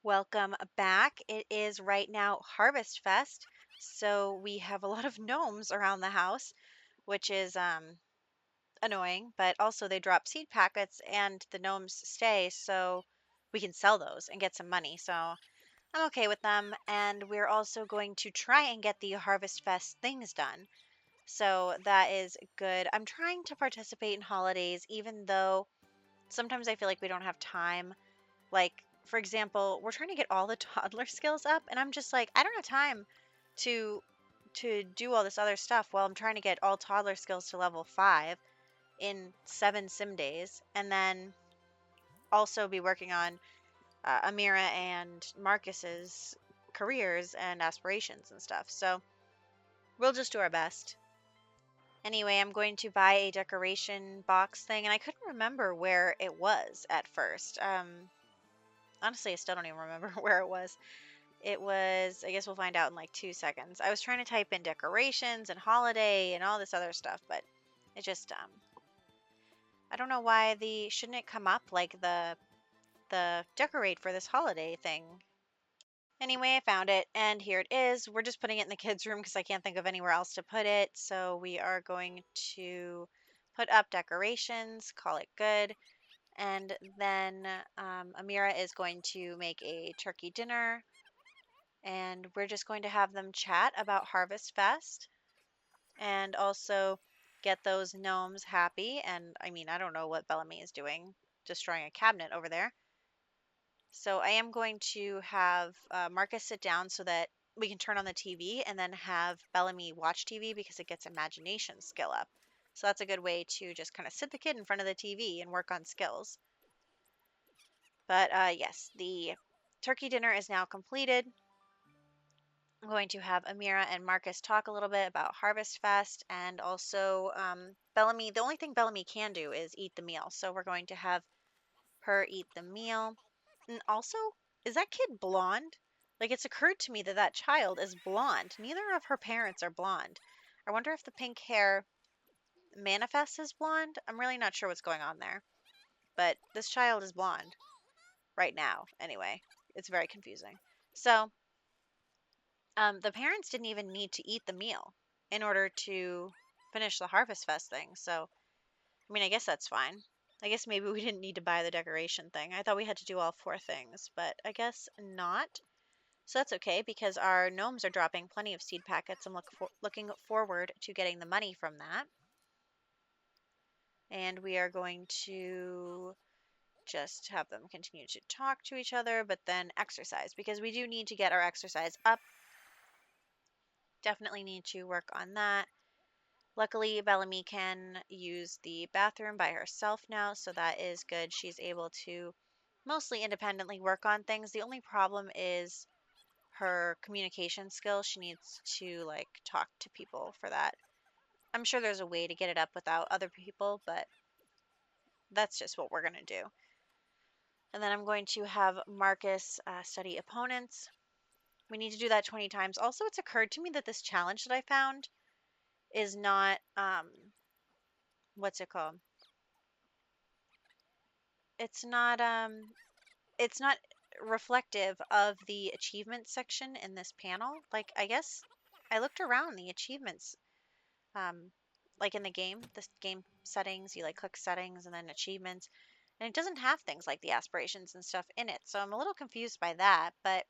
Welcome back. It is right now Harvest Fest, so we have a lot of gnomes around the house, which is annoying, but also they drop seed packets and the gnomes stay, so we can sell those and get some money. So I'm okay with them, and we're also going to try and get the Harvest Fest things done. So that is good. I'm trying to participate in holidays, even though sometimes I feel like we don't have time. Like, for example, we're trying to get all the toddler skills up, and I'm just like, I don't have time to do all this other stuff while I'm trying to get all toddler skills to level 5 in 7 sim days, and then also be working on Amira and Marcus's careers and aspirations and stuff. So we'll just do our best. Anyway, I'm going to buy a decoration box thing, and I couldn't remember where it was at first. Honestly, I still don't even remember where it was. It was, I guess we'll find out in like 2 seconds. I was trying to type in decorations and holiday and all this other stuff, but it just, I don't know why shouldn't it come up like the decorate for this holiday thing? Anyway, I found it and here it is. We're just putting it in the kids' room because I can't think of anywhere else to put it. So we are going to put up decorations, call it good. And then Amira is going to make a turkey dinner and we're just going to have them chat about Harvest Fest and also get those gnomes happy. And I mean, I don't know what Bellamy is doing, destroying a cabinet over there. So I am going to have Marcus sit down so that we can turn on the TV and then have Bellamy watch TV because it gets imagination skill up. So that's a good way to just kind of sit the kid in front of the TV and work on skills. But yes, the turkey dinner is now completed. I'm going to have Amira and Marcus talk a little bit about Harvest Fest and also Bellamy. The only thing Bellamy can do is eat the meal. So we're going to have her eat the meal. And also, is that kid blonde? Like, it's occurred to me that that child is blonde. Neither of her parents are blonde. I wonder if the pink hair manifests as blonde. I'm really not sure what's going on there. But this child is blonde right now, anyway. It's very confusing. So, the parents didn't even need to eat the meal in order to finish the Harvest Fest thing. So, I mean, I guess that's fine. I guess maybe we didn't need to buy the decoration thing. I thought we had to do all 4 things, but I guess not. So that's okay because our gnomes are dropping plenty of seed packets. I'm looking forward to getting the money from that. And we are going to just have them continue to talk to each other, but then exercise because we do need to get our exercise up. Definitely need to work on that. Luckily, Bellamy can use the bathroom by herself now, so that is good. She's able to mostly independently work on things. The only problem is her communication skills. She needs to like talk to people for that. I'm sure there's a way to get it up without other people, but that's just what we're going to do. And then I'm going to have Marcus study opponents. We need to do that 20 times. Also, it's occurred to me that this challenge that I found is not, what's it called? It's not, it's not reflective of the achievement section in this panel. Like, I guess I looked around the achievements, um, like in the game, this game settings, you like click settings and then achievements, and it doesn't have things like the aspirations and stuff in it. So I'm a little confused by that, but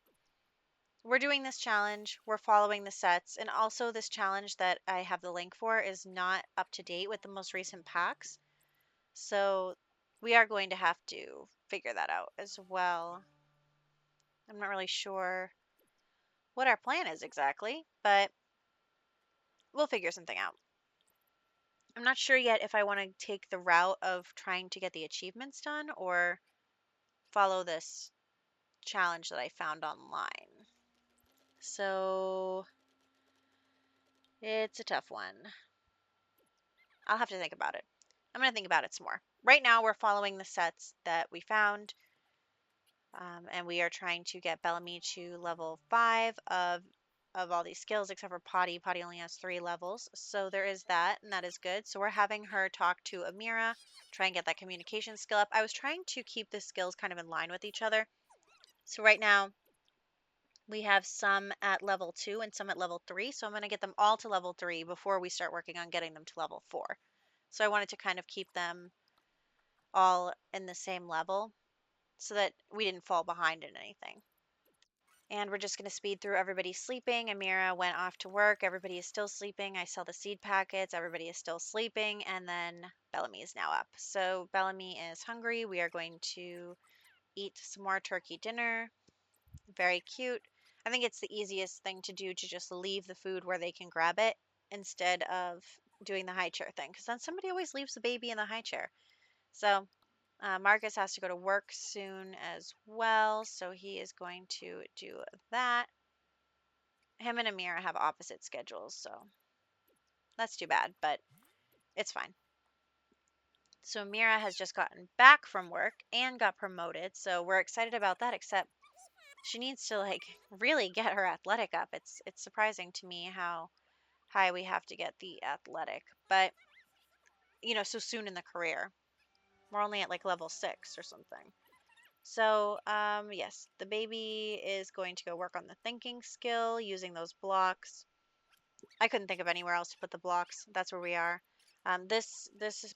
we're doing this challenge, we're following the sets, and also this challenge that I have the link for is not up to date with the most recent packs. So we are going to have to figure that out as well. I'm not really sure what our plan is exactly, but we'll figure something out. I'm not sure yet if I want to take the route of trying to get the achievements done or follow this challenge that I found online. So it's a tough one. I'll have to think about it. I'm going to think about it some more. Right now, we're following the sets that we found, and we are trying to get Bellamy to level 5 of all these skills except for Potty. Potty only has 3 levels, so there is that, and that is good. So we're having her talk to Amira, try and get that communication skill up. I was trying to keep the skills kind of in line with each other. So right now we have some at level 2 and some at level 3. So I'm going to get them all to level 3 before we start working on getting them to level 4. So I wanted to kind of keep them all in the same level so that we didn't fall behind in anything. And we're just going to speed through everybody sleeping. Amira went off to work. Everybody is still sleeping. I sell the seed packets. Everybody is still sleeping. And then Bellamy is now up. So Bellamy is hungry. We are going to eat some more turkey dinner. Very cute. I think it's the easiest thing to do to just leave the food where they can grab it instead of doing the high chair thing. Because then somebody always leaves the baby in the high chair. So Marcus has to go to work soon as well, so he is going to do that. Him and Amira have opposite schedules, so that's too bad, but it's fine. So Amira has just gotten back from work and got promoted, so we're excited about that, except she needs to like really get her athletic up. It's surprising to me how high we have to get the athletic, but so soon in the career. We're only at like level 6 or something. So, yes, the baby is going to go work on the thinking skill using those blocks. I couldn't think of anywhere else to put the blocks. That's where we are. This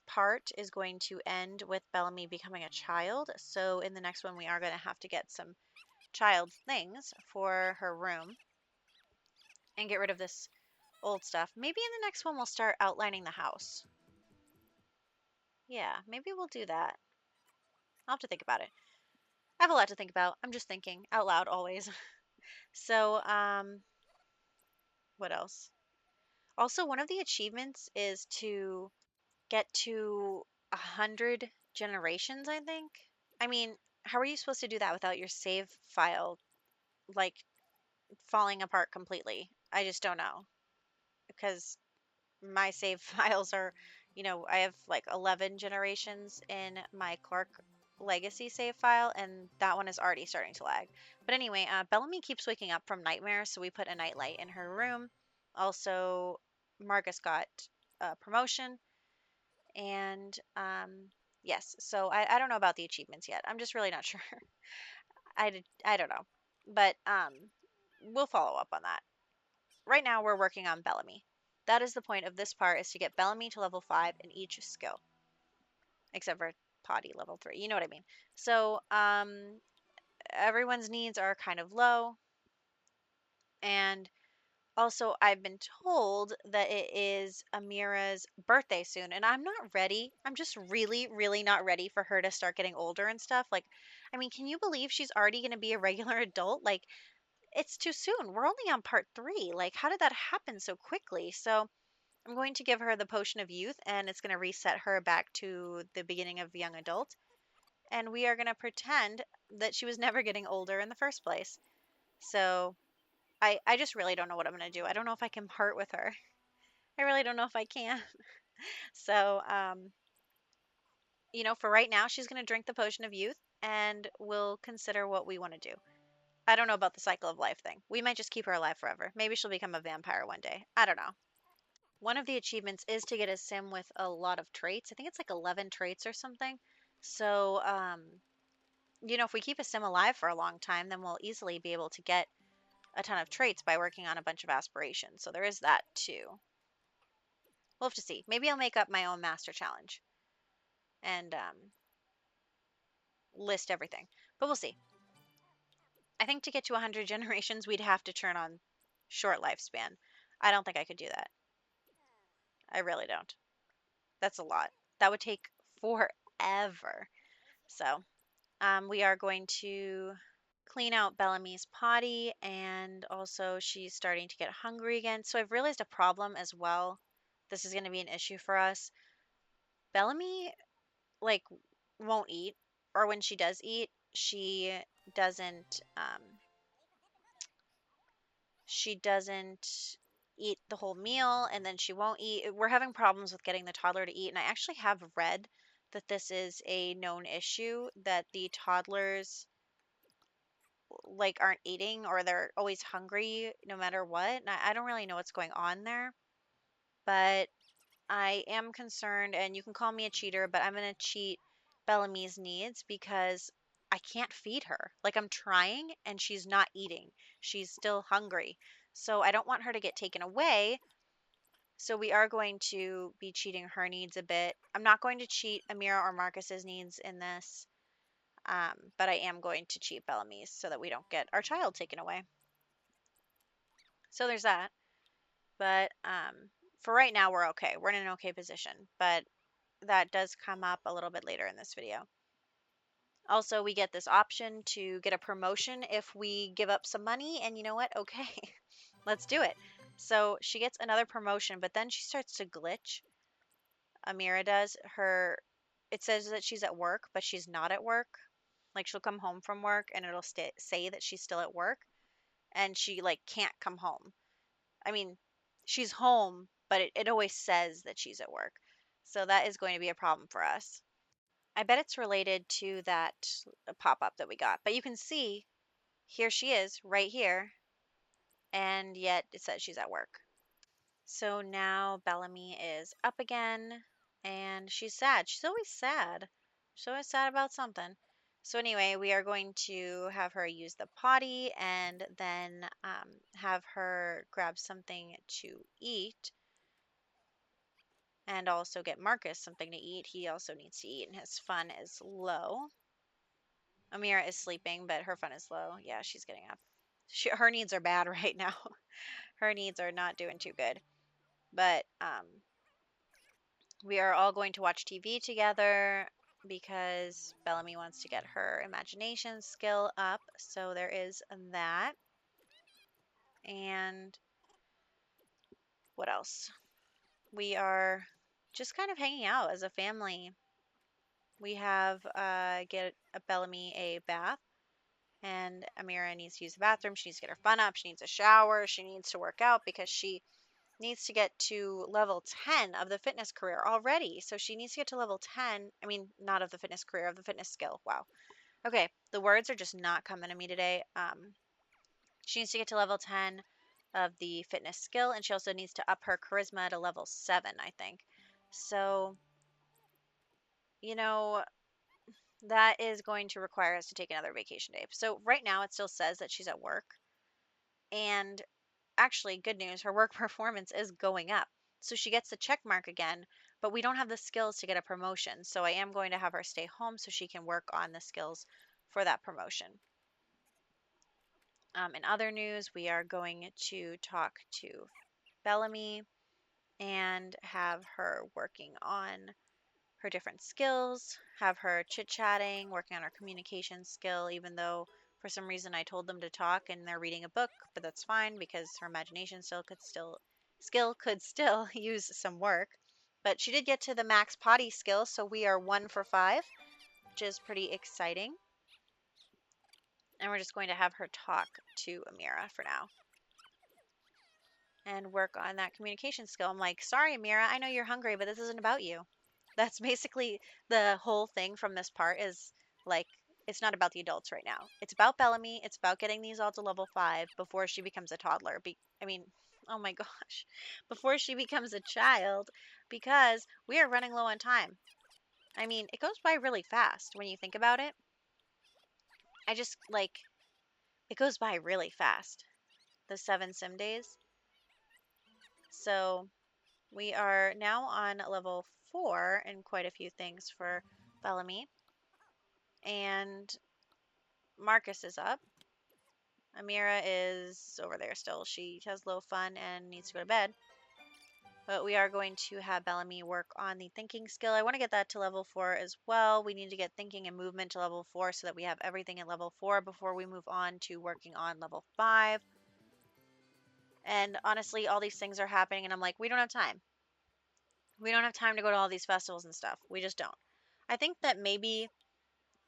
part is going to end with Bellamy becoming a child. So in the next one, we are going to have to get some child things for her room and get rid of this old stuff. Maybe in the next one, we'll start outlining the house. Yeah, maybe we'll do that. I'll have to think about it. I have a lot to think about. I'm just thinking out loud always. So, what else? Also, one of the achievements is to get to 100 generations, I think. I mean, how are you supposed to do that without your save file like falling apart completely? I just don't know. Because my save files are, I have like 11 generations in my Clark Legacy save file, and that one is already starting to lag. But anyway, Bellamy keeps waking up from nightmares, so we put a nightlight in her room. Also, Marcus got a promotion, and yes, so I don't know about the achievements yet. I'm just really not sure. I don't know, but we'll follow up on that. Right now, we're working on Bellamy. That is the point of this part, is to get Bellamy to level 5 in each skill, except for Potty level 3. You know what I mean? So, everyone's needs are kind of low, and also I've been told that it is Amira's birthday soon, and I'm not ready. I'm just really, really not ready for her to start getting older and stuff. Like, I mean, can you believe she's already going to be a regular adult? Like, it's too soon. We're only on part 3. Like, how did that happen so quickly? So, I'm going to give her the potion of youth, and it's going to reset her back to the beginning of young adult. And we are going to pretend that she was never getting older in the first place. So I just really don't know what I'm going to do. I don't know if I can part with her. I really don't know if I can. So, for right now, she's going to drink the potion of youth, and we'll consider what we want to do. I don't know about the cycle of life thing. We might just keep her alive forever. Maybe she'll become a vampire one day. I don't know. One of the achievements is to get a sim with a lot of traits. I think it's like 11 traits or something. So, if we keep a sim alive for a long time, then we'll easily be able to get a ton of traits by working on a bunch of aspirations. So there is that too. We'll have to see. Maybe I'll make up my own master challenge and list everything. But we'll see. I think to get to 100 generations, we'd have to turn on short lifespan. I don't think I could do that. I really don't. That's a lot. That would take forever. So, we are going to clean out Bellamy's potty, and also she's starting to get hungry again. So I've realized a problem as well. This is going to be an issue for us. Bellamy like won't eat, or when she does eat, doesn't um she doesn't eat the whole meal, and then she won't eat. We're having problems with getting the toddler to eat, and I actually have read that this is a known issue, that the toddlers like aren't eating, or they're always hungry no matter what. And I don't really know what's going on there, but I am concerned, and you can call me a cheater, but I'm going to cheat Bellamy's needs because I I can't feed her. Like I'm trying and she's not eating. She's still hungry. So I don't want her to get taken away. So we are going to be cheating her needs a bit. I'm not going to cheat Amira or Marcus's needs in this, but I am going to cheat Bellamy's so that we don't get our child taken away. So there's that. But for right now, we're okay. We're in an okay position. But that does come up a little bit later in this video. Also, we get this option to get a promotion if we give up some money. And you know what? Okay, let's do it. So she gets another promotion, but then she starts to glitch. Amira does. It says that she's at work, but she's not at work. Like she'll come home from work and it'll say that she's still at work, and she like can't come home. I mean, she's home, but it always says that she's at work. So that is going to be a problem for us. I bet it's related to that pop-up that we got. But you can see here she is right here, and yet it says she's at work. So now Bellamy is up again, and she's sad. She's always sad. She's always sad about something. So anyway, we are going to have her use the potty and then have her grab something to eat and also get Marcus something to eat. He also needs to eat, and his fun is low. Amira is sleeping, but her fun is low. Yeah, she's getting up. Her needs are bad right now. Her needs are not doing too good. But we are all going to watch TV together because Bellamy wants to get her imagination skill up. So there is that. And what else? We are just kind of hanging out as a family. We have get a Bellamy a bath, and Amira needs to use the bathroom. She needs to get her fun up. She needs a shower. She needs to work out because she needs to get to level 10 of the fitness career already. So she needs to get to level 10. I mean, not of the fitness career, of the fitness skill. Wow. Okay, the words are just not coming to me today. She needs to get to level 10 of the fitness skill, and she also needs to up her charisma to level 7, I think. So, you know, that is going to require us to take another vacation day. So right now it still says that she's at work. And actually, good news, her work performance is going up. So she gets the check mark again, but we don't have the skills to get a promotion. So I am going to have her stay home so she can work on the skills for that promotion. In other news, we are going to talk to Bellamy and have her working on her different skills, have her chit-chatting, working on her communication skill, even though for some reason I told them to talk and they're reading a book, but that's fine because her imagination skill could still use some work. But she did get to the max potty skill, so we are 1 for 5, which is pretty exciting. And we're just going to have her talk to Amira for now and work on that communication skill. I'm like, sorry, Amira, I know you're hungry, but this isn't about you. That's basically the whole thing from this part is like, it's not about the adults right now. It's about Bellamy. It's about getting these all to level 5 before she becomes a toddler. I mean, oh my gosh, before she becomes a child, because we are running low on time. I mean, it goes by really fast when you think about it. I just like, it goes by really fast. The 7 sim days. So we are now on level 4 in quite a few things for Bellamy. And Marcus is up. Amira is over there still. She has low fun and needs to go to bed. But we are going to have Bellamy work on the thinking skill. I want to get that to level 4 as well. We need to get thinking and movement to level 4 so that we have everything at level 4 before we move on to working on level 5. And honestly, all these things are happening and I'm like, we don't have time. We don't have time to go to all these festivals and stuff. We just don't. I think that maybe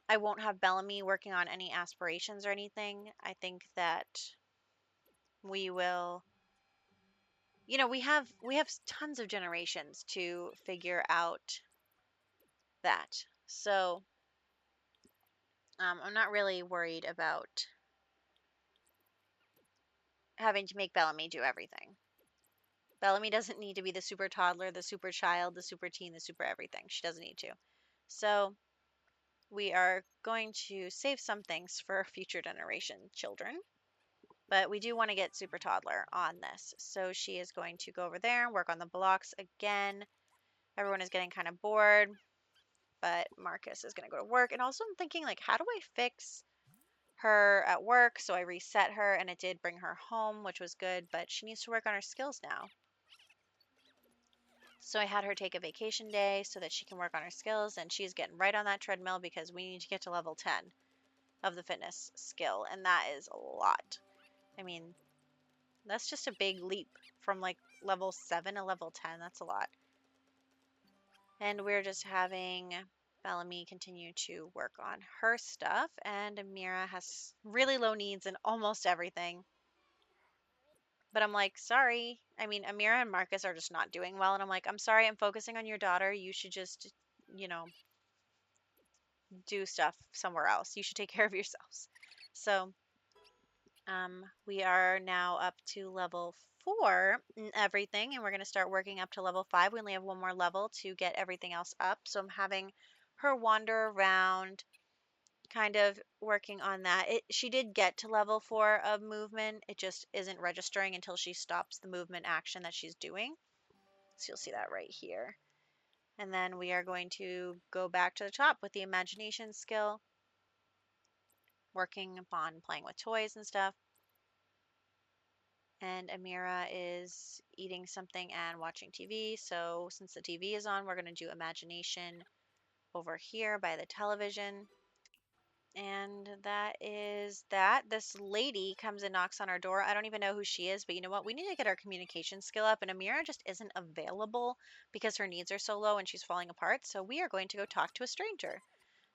I won't have Bellamy working on any aspirations or anything. I think that we will, we have tons of generations to figure out that. So I'm not really worried about having to make Bellamy do everything. Bellamy doesn't need to be the super toddler, the super child, the super teen, the super everything. She doesn't need to. So we are going to save some things for future generation children. But we do want to get Super Toddler on this. So she is going to go over there and work on the blocks again. Everyone is getting kind of bored, but Marcus is going to go to work. And also I'm thinking, like, how do I fix her at work? So I reset her and it did bring her home, which was good, but she needs to work on her skills now. So I had her take a vacation day so that she can work on her skills, and she's getting right on that treadmill because we need to get to level 10 of the fitness skill, and that is a lot. I mean, that's just a big leap from like level 7 to level 10. That's a lot. And we're just having Bellamy continue to work on her stuff, and Amira has really low needs in almost everything. But I'm like, sorry. I mean, Amira and Marcus are just not doing well, and I'm like, I'm sorry, I'm focusing on your daughter. You should just, you know, do stuff somewhere else. You should take care of yourselves. So, we are now up to level 4 in everything, and we're going to start working up to level 5. We only have one more level to get everything else up. So I'm having her wander around, kind of working on that. She did get to level 4 of movement. It just isn't registering until she stops the movement action that she's doing. So you'll see that right here. And then we are going to go back to the top with the imagination skill, working upon playing with toys and stuff. And Amira is eating something and watching TV. So since the TV is on, we're going to do imagination over here by the television. And that is that. This lady comes and knocks on our door. I don't even know who she is, but you know what? We need to get our communication skill up, and Amira just isn't available because her needs are so low and she's falling apart. So we are going to go talk to a stranger.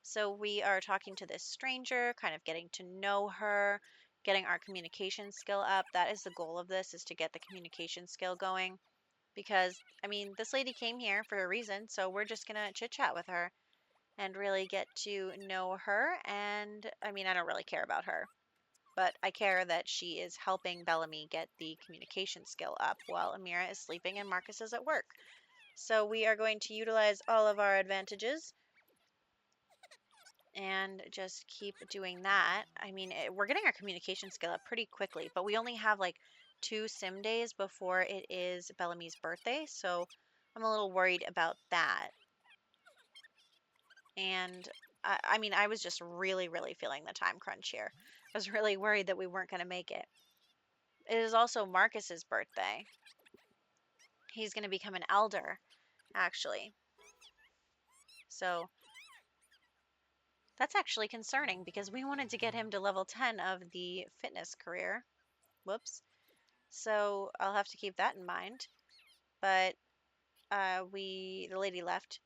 So we are talking to this stranger, kind of getting to know her, getting our communication skill up. That is the goal of this, is to get the communication skill going. Because, I mean, this lady came here for a reason, so we're just going to chit chat with her and really get to know her. And, I mean, I don't really care about her, but I care that she is helping Bellamy get the communication skill up while Amira is sleeping and Marcus is at work. So we are going to utilize all of our advantages and just keep doing that. I mean, we're getting our communication skill up pretty quickly, but we only have like 2 sim days before it is Bellamy's birthday, so I'm a little worried about that. And I mean, I was just really, really feeling the time crunch here. I was really worried that we weren't going to make it. It is also Marcus's birthday. He's going to become an elder, actually. So that's actually concerning because we wanted to get him to level 10 of the fitness career. Whoops. So I'll have to keep that in mind. But the lady left,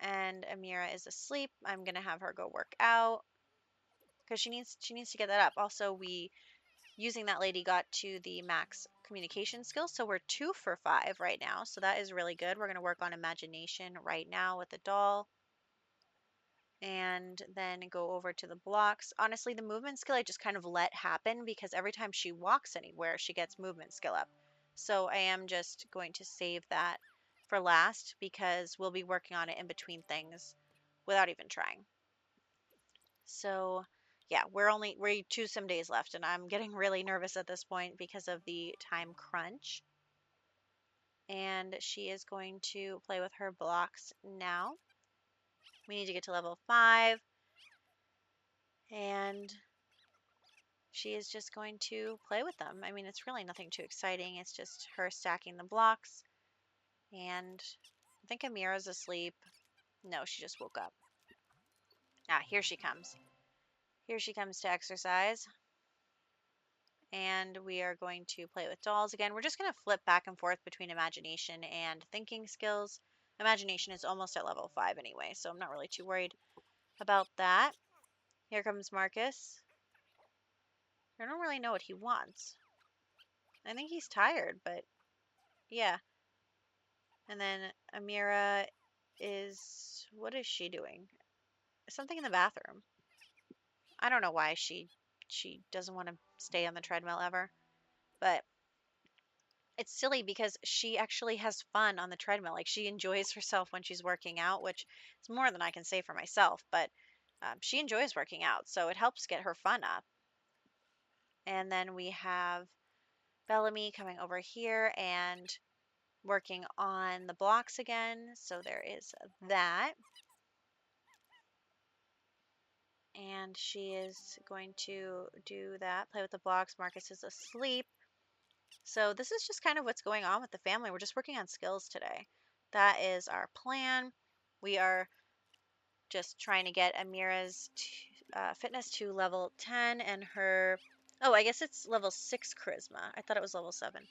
and Amira is asleep. I'm gonna have her go work out because she needs to get that up. Also, we using that lady got to the max communication skills, so we're 2 for 5 right now. So that is really good. We're gonna work on imagination right now with the doll, and then go over to the blocks. Honestly, the movement skill I just kind of let happen because every time she walks anywhere, she gets movement skill up. So I am just going to save that for last because we'll be working on it in between things without even trying. So yeah, we're 2 sim days left, and I'm getting really nervous at this point because of the time crunch. And she is going to play with her blocks now. We need to get to level 5, and she is just going to play with them. I mean, it's really nothing too exciting. It's just her stacking the blocks. And I think Amira's asleep. No, she just woke up. Ah, here she comes. Here she comes to exercise. And we are going to play with dolls again. We're just going to flip back and forth between imagination and thinking skills. Imagination is almost at level 5 anyway, so I'm not really too worried about that. Here comes Marcus. I don't really know what he wants. I think he's tired, but yeah. And then Amira is, what is she doing? Something in the bathroom. I don't know why she doesn't want to stay on the treadmill ever, but it's silly because she actually has fun on the treadmill. Like she enjoys herself when she's working out, which is more than I can say for myself, but she enjoys working out. So it helps get her fun up. And then we have Bellamy coming over here and working on the blocks again. So there is that. And she is going to do that, play with the blocks. Marcus is asleep. So this is just kind of what's going on with the family. We're just working on skills today. That is our plan. We are just trying to get Amira's fitness to level 10 and her, oh, I guess it's level 6 charisma. I thought it was level 7.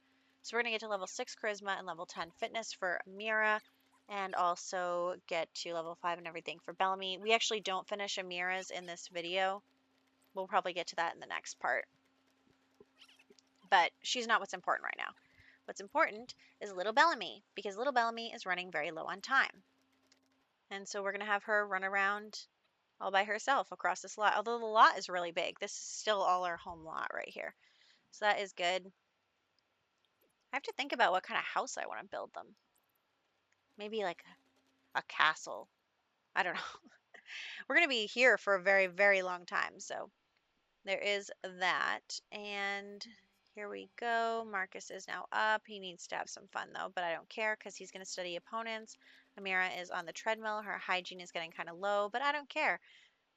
So we're going to get to level 6 charisma and level 10 fitness for Amira and also get to level 5 and everything for Bellamy. We actually don't finish Amira's in this video. We'll probably get to that in the next part. But she's not what's important right now. What's important is little Bellamy, because little Bellamy is running very low on time. And so we're going to have her run around all by herself across this lot. Although the lot is really big, this is still all our home lot right here. So that is good. I have to think about what kind of house I want to build them. Maybe like a castle. I don't know. We're going to be here for a very, very long time. So there is that. And here we go. Marcus is now up. He needs to have some fun though, but I don't care because he's going to study opponents. Amira is on the treadmill. Her hygiene is getting kind of low, but I don't care.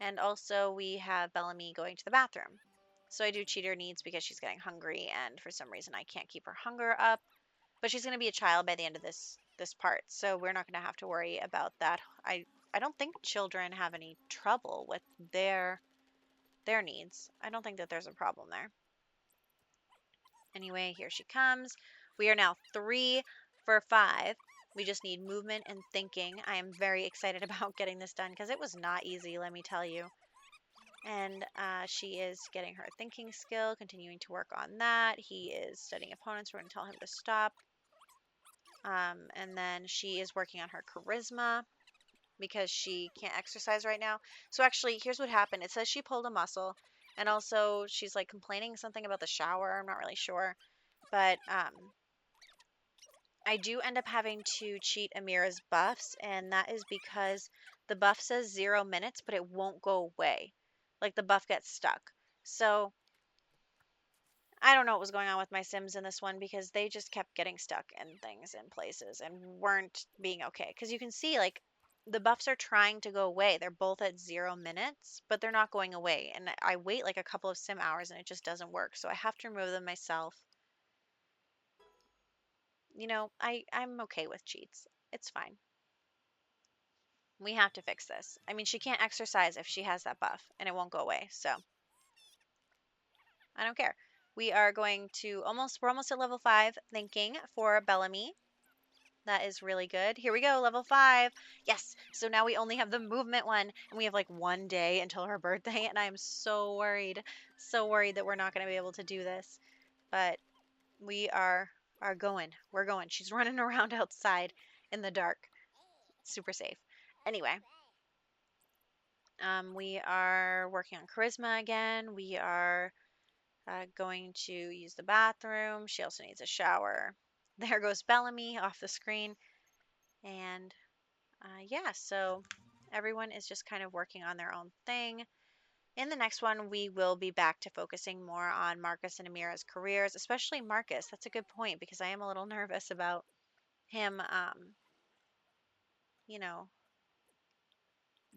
And also we have Bellamy going to the bathroom. So I do cheat her needs because she's getting hungry and for some reason I can't keep her hunger up. But she's going to be a child by the end of this part. So we're not going to have to worry about that. I don't think children have any trouble with their needs. I don't think that there's a problem there. Anyway, here she comes. We are now 3 for 5. We just need movement and thinking. I am very excited about getting this done because it was not easy, let me tell you. And she is getting her thinking skill, continuing to work on that. He is studying opponents. We're going to tell him to stop. And then she is working on her charisma because she can't exercise right now. So actually, here's what happened. It says she pulled a muscle. And also, she's like complaining something about the shower. I'm not really sure. But I do end up having to cheat Amira's buffs. And that is because the buff says 0 minutes, but it won't go away. Like the buff gets stuck. So I don't know what was going on with my Sims in this one because they just kept getting stuck in things in places and weren't being okay. Because you can see, like, the buffs are trying to go away. They're both at 0 minutes, but they're not going away. And I wait like a couple of sim hours and it just doesn't work. So I have to remove them myself. You know, I'm okay with cheats. It's fine. We have to fix this. I mean, she can't exercise if she has that buff and it won't go away. So I don't care. We are going to we're almost at level 5 thinking for Bellamy. That is really good. Here we go, level 5. Yes. So now we only have the movement one, and we have like 1 day until her birthday, and I am so worried that we're not going to be able to do this. But we are going. We're going. She's running around outside in the dark. Super safe. Anyway, we are working on charisma again. We are going to use the bathroom. She also needs a shower. There goes Bellamy off the screen. And yeah, so everyone is just kind of working on their own thing. In the next one, we will be back to focusing more on Marcus and Amira's careers, especially Marcus. That's a good point because I am a little nervous about him, you know,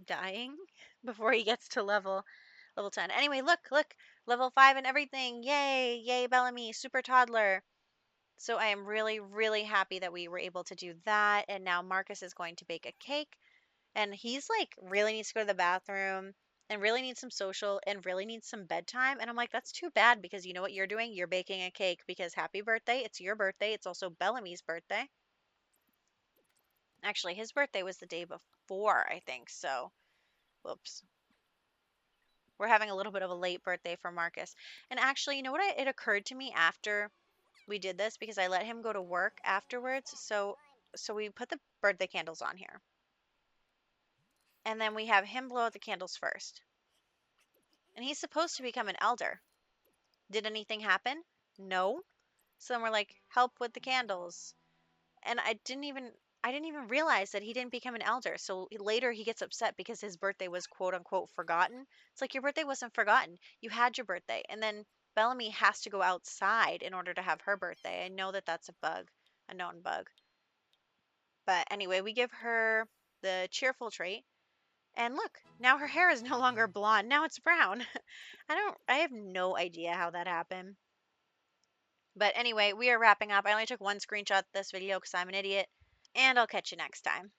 dying before he gets to level 10. Anyway, look, level 5 and everything. Yay, yay, Bellamy, super toddler. So I am really, really happy that we were able to do that. And now Marcus is going to bake a cake. And he's like, really needs to go to the bathroom and really needs some social and really needs some bedtime. And I'm like, that's too bad because you know what you're doing? You're baking a cake because happy birthday. It's your birthday. It's also Bellamy's birthday. Actually, his birthday was the day before, I think. So, whoops. We're having a little bit of a late birthday for Marcus. And actually, you know what? It occurred to me after we did this because I let him go to work afterwards. So we put the birthday candles on here. And then we have him blow out the candles first. And he's supposed to become an elder. Did anything happen? No. Some were like, help with the candles. And I didn't even realize that he didn't become an elder. So later he gets upset because his birthday was quote unquote forgotten. It's like your birthday wasn't forgotten. You had your birthday. And then Bellamy has to go outside in order to have her birthday. I know that that's a bug, a known bug. But anyway, we give her the cheerful trait. And look, now her hair is no longer blonde. Now it's brown. I have no idea how that happened. But anyway, we are wrapping up. I only took one screenshot of this video because I'm an idiot. And I'll catch you next time.